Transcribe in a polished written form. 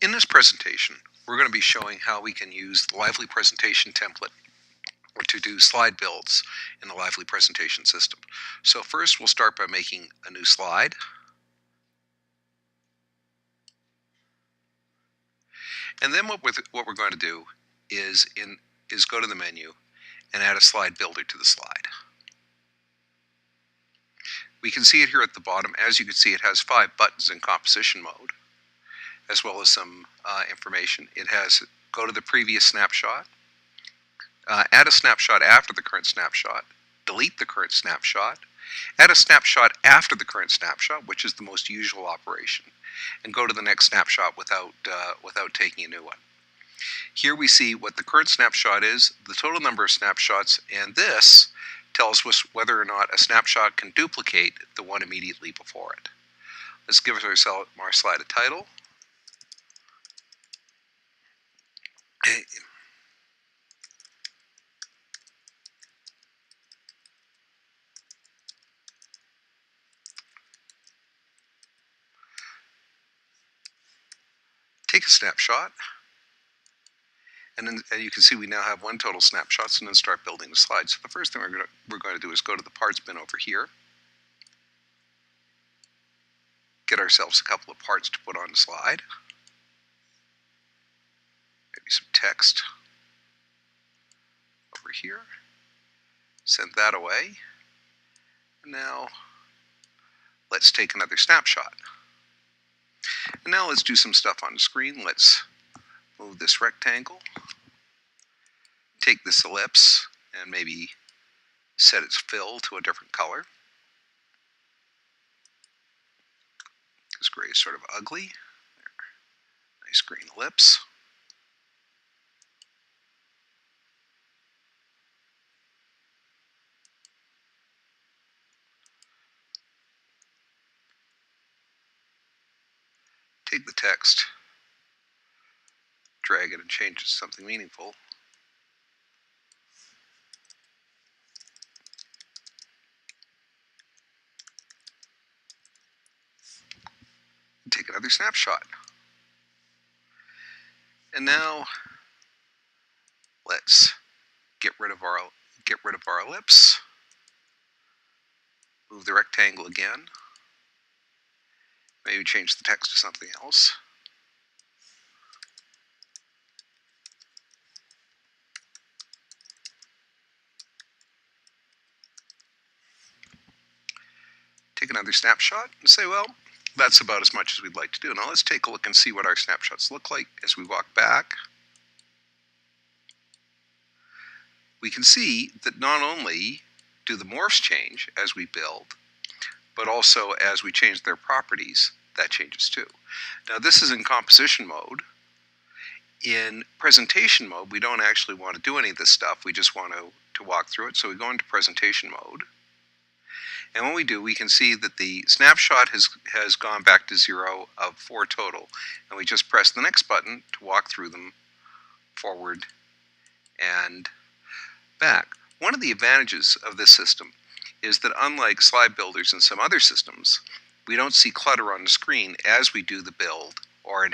In this presentation, we're going to be showing how we can use the Lively Presentation template to do slide builds in the Lively Presentation system. So first we'll start by making a new slide. And then what we're going to do is go to the menu and add a slide builder to the slide. We can see it here at the bottom. As you can see, it has 5 buttons in composition mode, as well as some information. It has go to the previous snapshot, add a snapshot after the current snapshot, delete the current snapshot, add a snapshot after the current snapshot, which is the most usual operation, and go to the next snapshot without taking a new one. Here we see what the current snapshot is, the total number of snapshots, and this tells us whether or not a snapshot can duplicate the one immediately before it. Let's give our slide a title. Take a snapshot, and you can see we now have 1 total snapshots, and then start building the slide. So the first thing we're going to do is go to the parts bin over here, get ourselves a couple of parts to put on the slide, maybe some text over here, send that away, and now let's take another snapshot. And now let's do some stuff on the screen. Let's move this rectangle, take this ellipse, and maybe set its fill to a different color. This gray is sort of ugly. Nice green ellipse. Take the text, drag it and change it to something meaningful. Take another snapshot. And now let's get rid of our ellipse. Move the rectangle again. Maybe change the text to something else. Take another snapshot and say, well, that's about as much as we'd like to do. Now let's take a look and see what our snapshots look like as we walk back. We can see that not only do the morphs change as we build, but also as we change their properties, that changes too. Now this is in composition mode. In presentation mode, we don't actually want to do any of this stuff. We just want to walk through it. So we go into presentation mode. And when we do, we can see that the snapshot has gone back to 0 of 4 total. And we just press the next button to walk through them forward and back. One of the advantages of this system is that unlike slide builders and some other systems, we don't see clutter on the screen as we do the build or